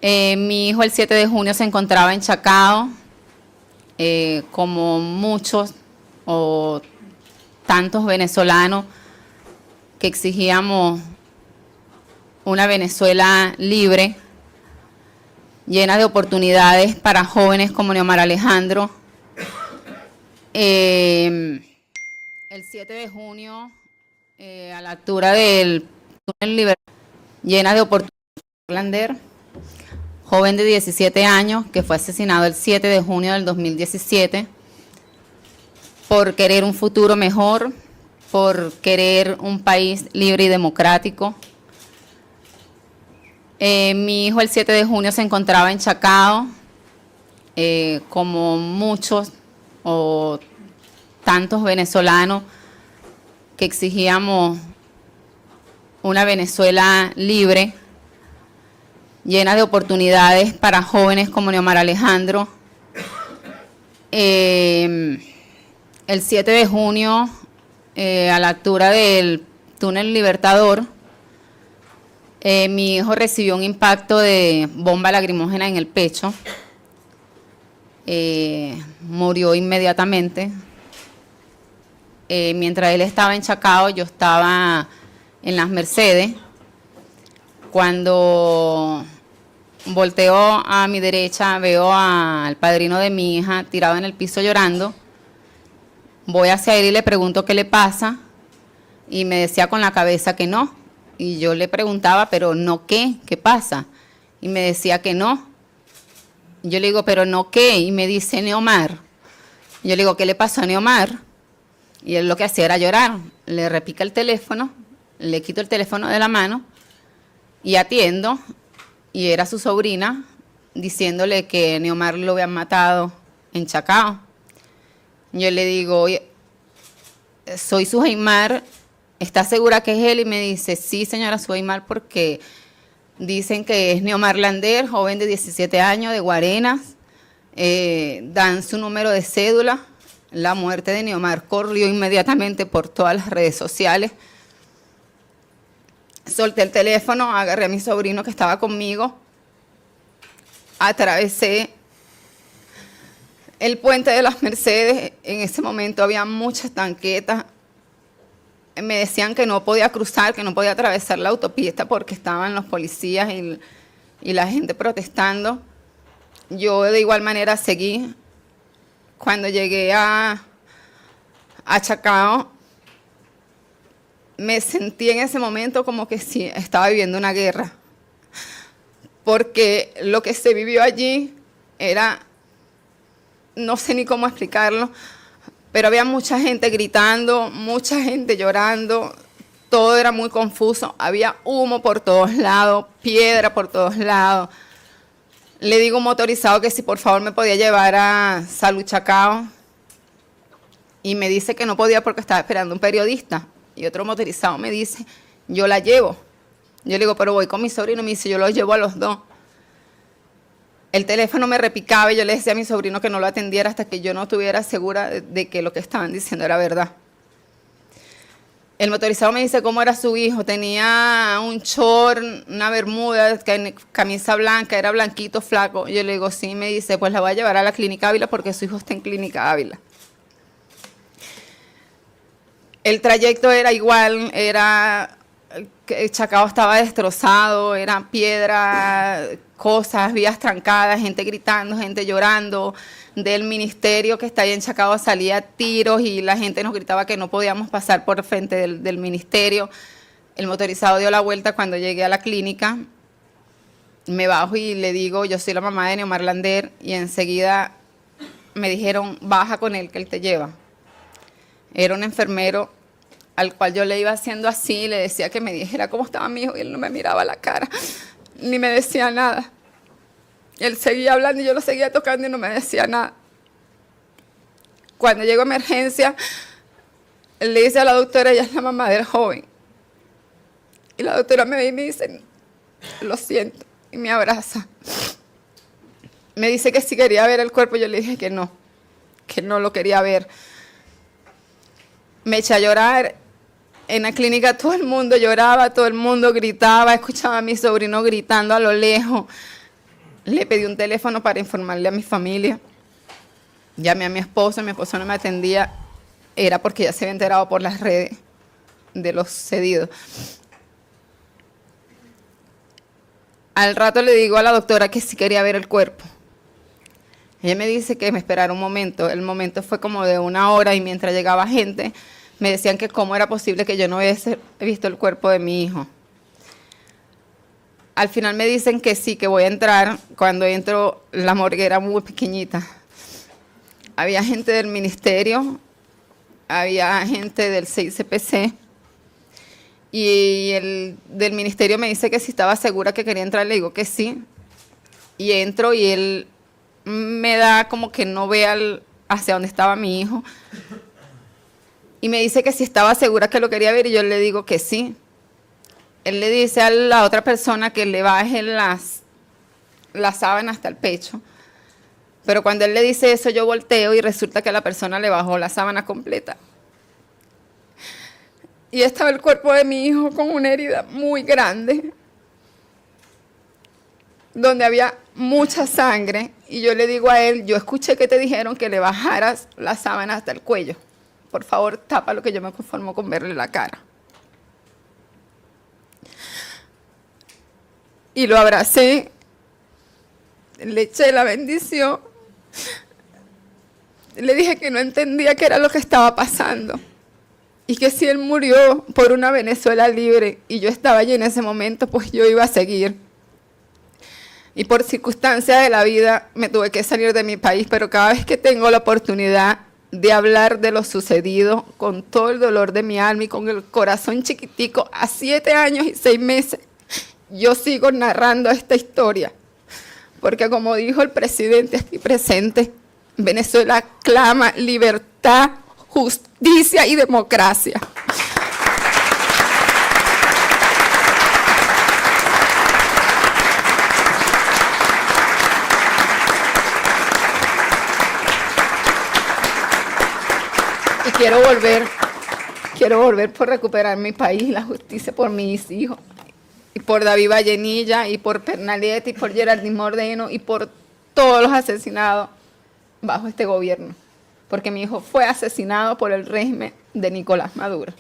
Mi hijo el 7 de junio se encontraba en Chacao, como muchos o tantos venezolanos que exigíamos una Venezuela libre, llena de oportunidades para jóvenes como Neomar Alejandro. El 7 de junio, a la altura del túnel Libertador, llena de oportunidades, joven de 17 años que fue asesinado el 7 de junio del 2017 por querer un futuro mejor, por querer un país libre y democrático. Mi hijo el 7 de junio se encontraba en Chacao, como muchos o tantos venezolanos que exigíamos una Venezuela libre, llena de oportunidades para jóvenes como Neomar Alejandro. El 7 de junio, a la altura del túnel Libertador, mi hijo recibió un impacto de bomba lacrimógena en el pecho. Murió inmediatamente. Mientras él estaba en Chacao, yo estaba en Las Mercedes. Cuando volteo a mi derecha, veo al padrino de mi hija tirado en el piso llorando. Voy hacia él y le pregunto qué le pasa, y me decía con la cabeza que no. Y yo le preguntaba, pero no qué, ¿qué pasa? Y me decía que no. Yo le digo, pero no qué, y me dice Neomar. Yo le digo, ¿qué le pasó a Neomar? Y él lo que hacía era llorar. Le repica el teléfono, le quito el teléfono de la mano y atiendo, y era su sobrina diciéndole que Neomar lo habían matado en Chacao. Yo le digo, oye, soy su Aymar, ¿está segura que es él? Y me dice, sí, señora, soy Aymar, porque dicen que es Neomar Lander, joven de 17 años, de Guarenas. Dan su número de cédula. La muerte de Neomar corrió inmediatamente por todas las redes sociales. Solté el teléfono, agarré a mi sobrino que estaba conmigo, atravesé el puente de Las Mercedes. En ese momento había muchas tanquetas. Me decían que no podía cruzar, que no podía atravesar la autopista porque estaban los policías y la gente protestando. Yo de igual manera seguí. Cuando llegué a Chacao, me sentí en ese momento como que sí, estaba viviendo una guerra, porque lo que se vivió allí era, no sé ni cómo explicarlo, pero había mucha gente gritando, mucha gente llorando, todo era muy confuso, había humo por todos lados, piedra por todos lados. Le digo a un motorizado que si por favor me podía llevar a Salud Chacao, y me dice que no podía porque estaba esperando un periodista. Y otro motorizado me dice, yo la llevo. Yo le digo, pero voy con mi sobrino. Me dice, yo los llevo a los dos. El teléfono me repicaba y yo le decía a mi sobrino que no lo atendiera hasta que yo no estuviera segura de que lo que estaban diciendo era verdad. El motorizado me dice cómo era su hijo. Tenía un short, una bermuda, camisa blanca, era blanquito, flaco. Yo le digo, sí. Me dice, pues la voy a llevar a la Clínica Ávila porque su hijo está en Clínica Ávila. El trayecto era igual, Chacao estaba destrozado, era piedra, cosas, vías trancadas, gente gritando, gente llorando. Del ministerio que está ahí en Chacao salía tiros y la gente nos gritaba que no podíamos pasar por frente del ministerio. El motorizado dio la vuelta cuando llegué a la clínica. Me bajo y le digo, yo soy la mamá de Neomar Lander, y enseguida me dijeron, baja con él que él te lleva. Era un enfermero al cual yo le iba haciendo así, le decía que me dijera cómo estaba mi hijo, y él no me miraba a la cara, ni me decía nada. Él seguía hablando y yo lo seguía tocando y no me decía nada. Cuando llegó a emergencia, él le dice a la doctora, ella es la mamá del joven. Y la doctora me ve y me dice, lo siento, y me abraza. Me dice que si quería ver el cuerpo, yo le dije que no lo quería ver. Me eché a llorar. En la clínica todo el mundo lloraba, todo el mundo gritaba, escuchaba a mi sobrino gritando a lo lejos. Le pedí un teléfono para informarle a mi familia. Llamé a mi esposo no me atendía. Era porque ya se había enterado por las redes de lo sucedido. Al rato le digo a la doctora que sí quería ver el cuerpo. Ella me dice que me esperara un momento. El momento fue como de 1 hora y mientras llegaba gente, me decían que cómo era posible que yo no hubiese visto el cuerpo de mi hijo. Al final me dicen que sí, que voy a entrar. Cuando entro, la morgue era muy pequeñita. Había gente del ministerio, había gente del CICPC, y el del ministerio me dice que si estaba segura que quería entrar, le digo que sí. Y entro y él me da como que no vea hacia dónde estaba mi hijo. Y me dice que si estaba segura que lo quería ver y yo le digo que sí. Él le dice a la otra persona que le baje las sábanas hasta el pecho. Pero cuando él le dice eso, yo volteo y resulta que la persona le bajó la sábana completa. Y estaba el cuerpo de mi hijo con una herida muy grande, donde había mucha sangre. Y yo le digo a él, yo escuché que te dijeron que le bajaras la sábana hasta el cuello. Por favor, tápalo que yo me conformo con verle la cara. Y lo abracé, le eché la bendición, le dije que no entendía qué era lo que estaba pasando y que si él murió por una Venezuela libre y yo estaba allí en ese momento, pues yo iba a seguir. Y por circunstancias de la vida me tuve que salir de mi país, pero cada vez que tengo la oportunidad de hablar de lo sucedido, con todo el dolor de mi alma y con el corazón chiquitico, a 7 años y 6 meses, yo sigo narrando esta historia, porque como dijo el presidente aquí presente, Venezuela clama libertad, justicia y democracia. Y quiero volver por recuperar mi país, la justicia por mis hijos, y por David Vallenilla, y por Pernalete, y por Geraldine Mordeno, y por todos los asesinados bajo este gobierno, porque mi hijo fue asesinado por el régimen de Nicolás Maduro.